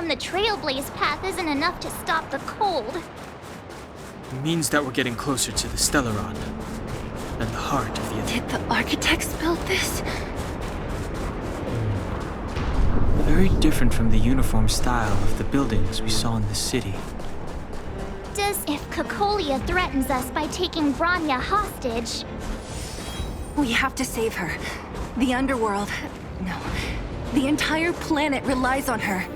from the Trailblaze path isn't enough to stop the cold. It means that we're getting closer to the Stellaron, and the heart of the... Did the architects build this? Very different from the uniform style of the buildings we saw in the city. Does if Cocolia threatens us by taking Bronya hostage? We have to save her. The underworld... No. The entire planet relies on her.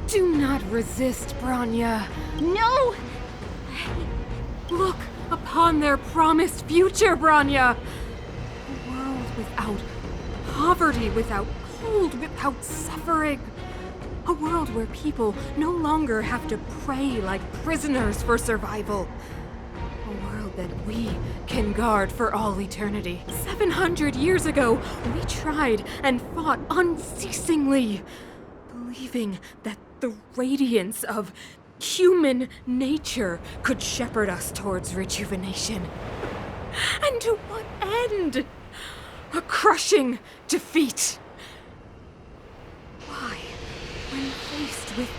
Do not resist, Bronya. No! Look upon their promised future, Bronya! A world without poverty, without cold, without suffering. A world where people no longer have to pray like prisoners for survival. A world that we can guard for all eternity. 700 years ago, we tried and fought unceasingly, believing that the radiance of human nature could shepherd us towards rejuvenation. And to what end? A crushing defeat. Why, when faced with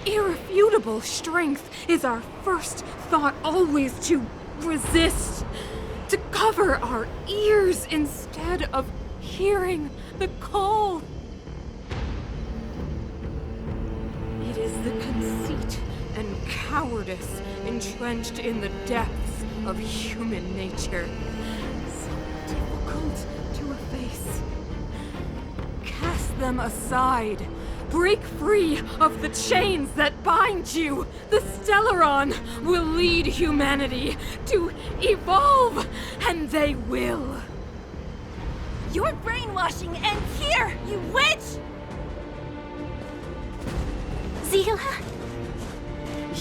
irrefutable strength, is our first thought always to resist, to cover our ears instead of hearing the call? It is the conceit and cowardice entrenched in the depths of human nature, so difficult to efface. Cast them aside. Break free of the chains that bind you. The Stellaron will lead humanity to evolve, and they will. Your brainwashing ends here, you witch! Zila?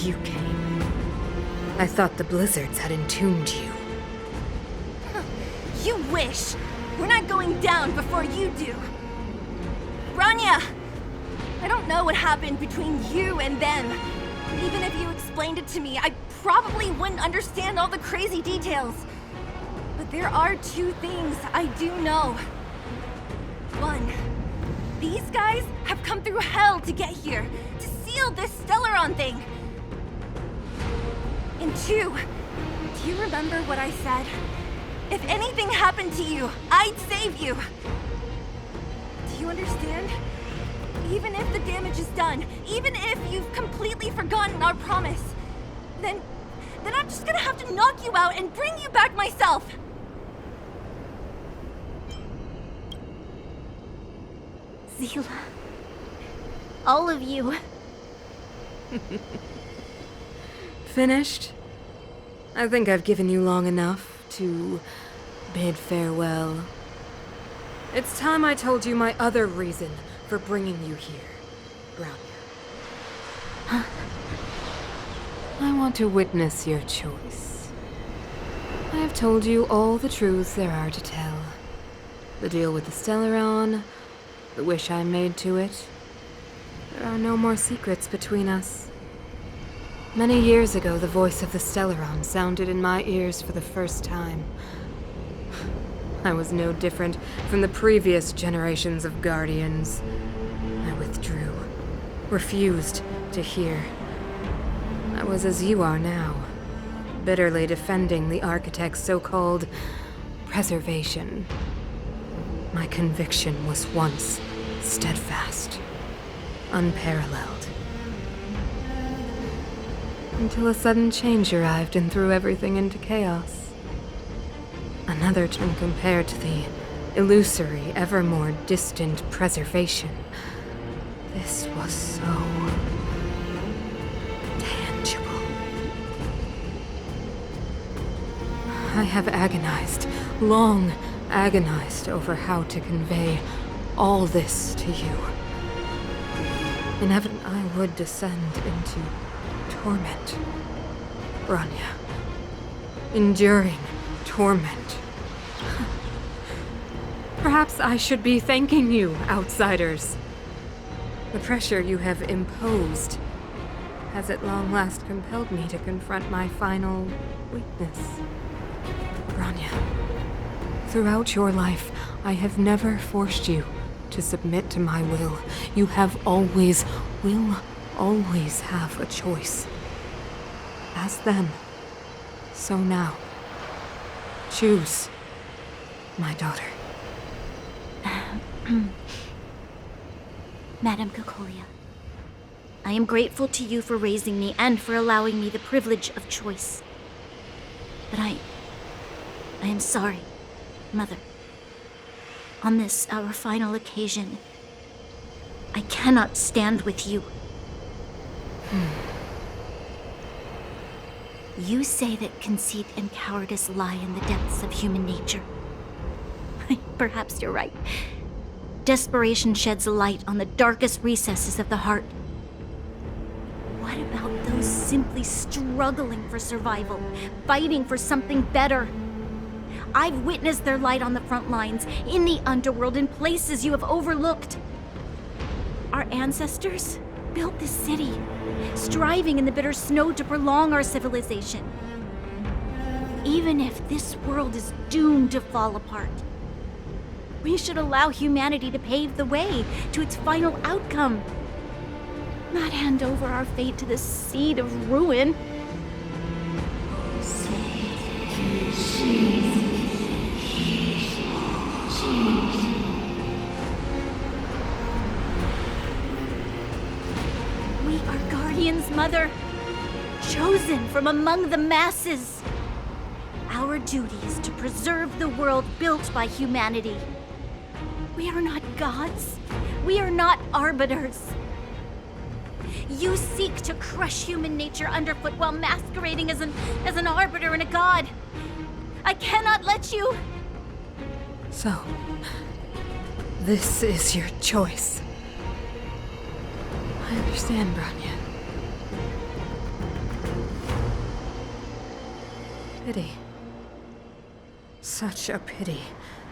You came. I thought the blizzards had entombed you. You wish! We're not going down before you do. Bronya! I don't know what happened between you and them. Even if you explained it to me, I probably wouldn't understand all the crazy details. But there are two things I do know. One, these guys have come through hell to get here, to seal this Stellaron thing. And two, do you remember what I said? If anything happened to you, I'd save you. Do you understand? Even if the damage is done, even if you've completely forgotten our promise, then I'm just gonna have to knock you out and bring you back myself. Zila. All of you. Finished? I think I've given you long enough to bid farewell. It's time I told you my other reason for bringing you here, Bronya. Huh? I want to witness your choice. I have told you all the truths there are to tell. The deal with the Stellaron, the wish I made to it. There are no more secrets between us. Many years ago, the voice of the Stellaron sounded in my ears for the first time. I was no different from the previous generations of Guardians. I withdrew, refused to hear. I was as you are now, bitterly defending the Architect's so-called preservation. My conviction was once steadfast, unparalleled. Until a sudden change arrived and threw everything into chaos. Another term compared to the illusory, ever more distant preservation. This was so tangible. I have agonized, long agonized over how to convey all this to you. In heaven, I would descend into torment. Bronya, enduring torment. Perhaps I should be thanking you, outsiders. The pressure you have imposed has at long last compelled me to confront my final weakness. Grania, throughout your life, I have never forced you to submit to my will. You have always, will always have a choice. As then, so now. Choose, my daughter. Madame Cocolia, I am grateful to you for raising me and for allowing me the privilege of choice. But I am sorry, Mother. On this, our final occasion, I cannot stand with you. You say that conceit and cowardice lie in the depths of human nature. Perhaps you're right. Desperation sheds a light on the darkest recesses of the heart. What about those simply struggling for survival, fighting for something better? I've witnessed their light on the front lines, in the underworld, in places you have overlooked. Our ancestors built this city, striving in the bitter snow to prolong our civilization. Even if this world is doomed to fall apart, we should allow humanity to pave the way to its final outcome. Not hand over our fate to the seed of ruin. We are guardians, Mother, chosen from among the masses. Our duty is to preserve the world built by humanity. We are not gods. We are not arbiters. You seek to crush human nature underfoot while masquerading as an arbiter and a god. I cannot let you. So, this is your choice. I understand, Grania. Pity. Such a pity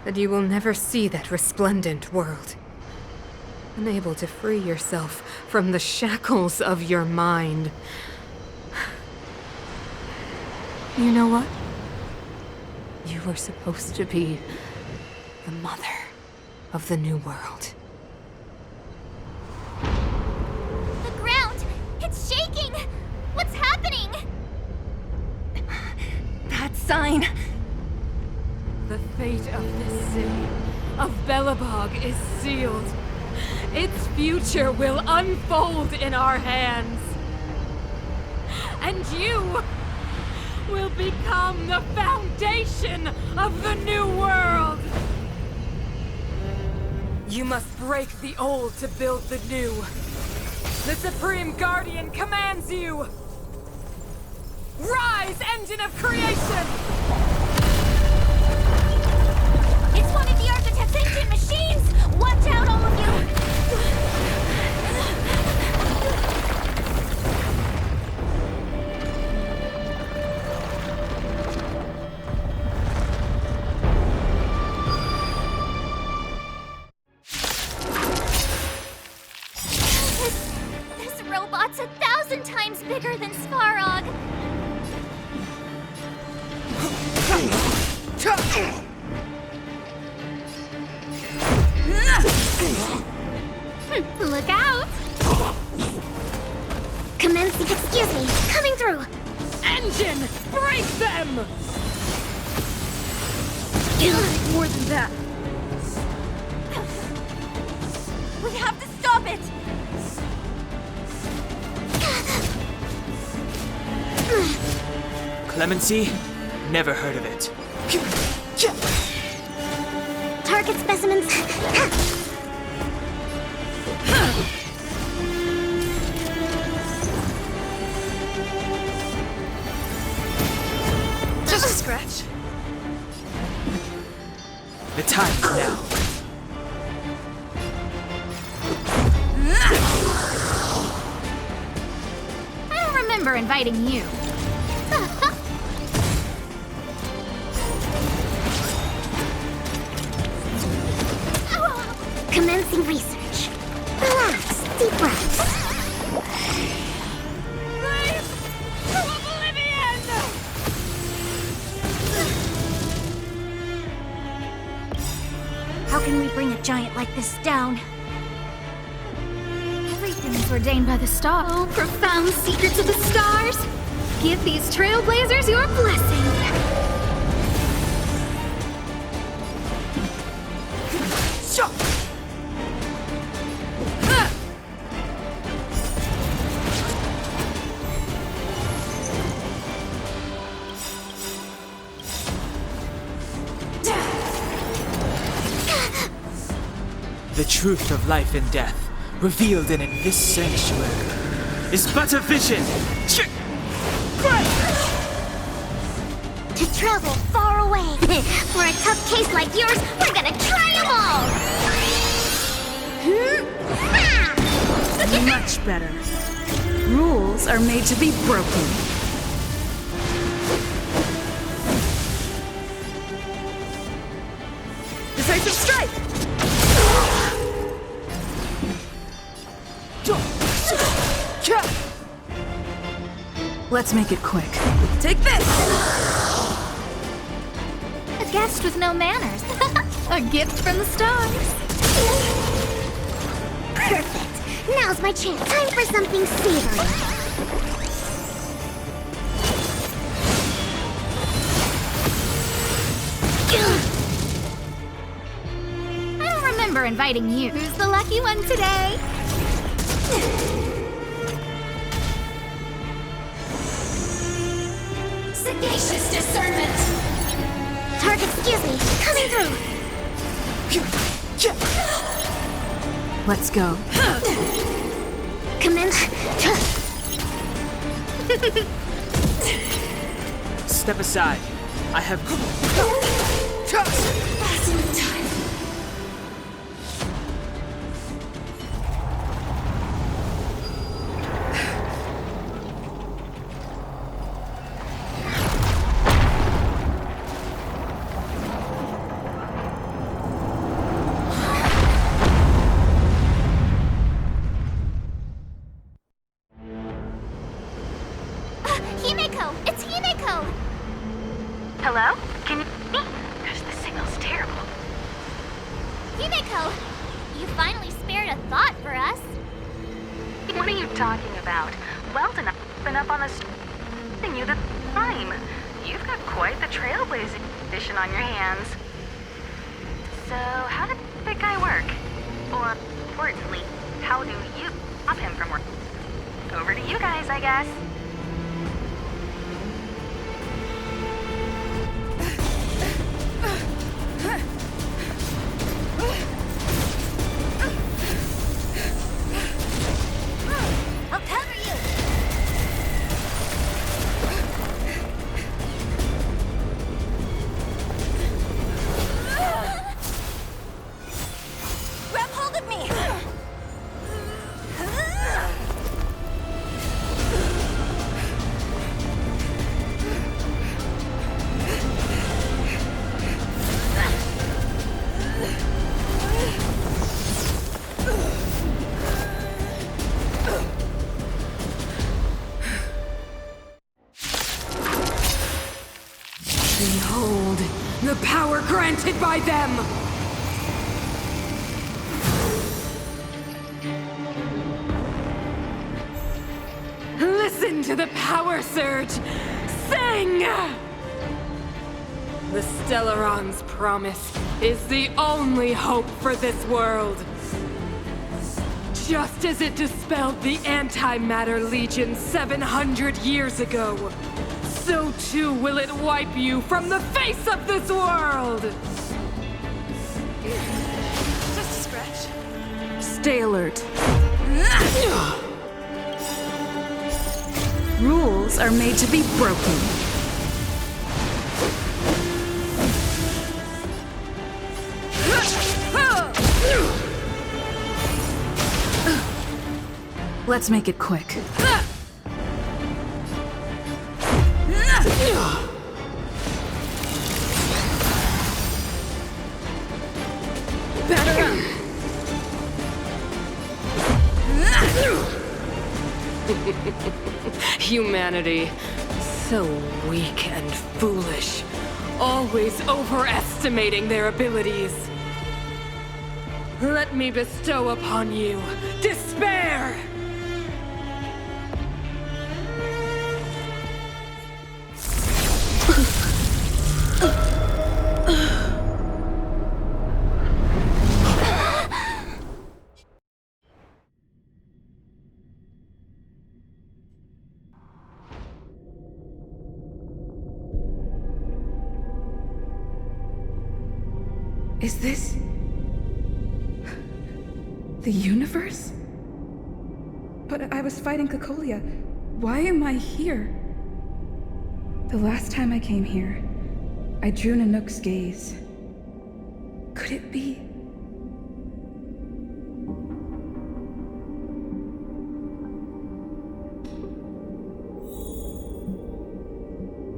that you will never see that resplendent world. Unable to free yourself from the shackles of your mind. You know what? You were supposed to be the mother of the new world. The ground! It's shaking! What's happening? That sign. The fate of this city, of Belobog, is sealed. Its future will unfold in our hands. And you will become the foundation of the new world. You must break the old to build the new. The Supreme Guardian commands you. Rise, engine of creation! It's one of the Architect's ancient machines! Watch out, all of you! This robot's 1,000 times bigger than Svarog! Look out! Commencing, excuse me, coming through! Engine! Break them! More than that. We have to stop it! Clemency? Never heard of it. Target specimens. Just a scratch. The time is now. I don't remember inviting you. How can we bring a giant like this down? Everything is ordained by the stars. Oh, profound secrets of the stars! Give these trailblazers your blessing! The truth of life and death, revealed in this sanctuary, is but a vision. To travel far away. For a tough case like yours, we're gonna try them all! Much better. Rules are made to be broken. Decisive strike! Let's make it quick. Take this! A guest with no manners. A gift from the stars. Perfect. Now's my chance. Time for something savory. I don't remember inviting you. Who's the lucky one today? Sagacious discernment! Target, excuse me, coming through! Let's go. Come in. Step aside. I have... Himeko! It's Himeko! Hello? Can you hear me? Gosh, the signal's terrible. Himeko! You finally spared a thought for us. What are you talking about? Weldon, I've been up on the thing you the time. You've got quite the trailblazing edition on your hands. So, how did that guy work? Or, importantly, how do you stop him from working? Over to you guys, I guess. I'll cover you! Grab hold of me! Behold, the power granted by them! Listen to the power surge! Sing! The Stellaron's promise is the only hope for this world. Just as it dispelled the Antimatter Legion 700 years ago, so too will it wipe you from the face of this world! Just a scratch. Stay alert. Rules are made to be broken. Let's make it quick. Batter up! Humanity, so weak and foolish, always overestimating their abilities. Let me bestow upon you despair! Is this the universe? But I was fighting Cocolia. Why am I here? The last time I came here, I drew Nanook's gaze. Could it be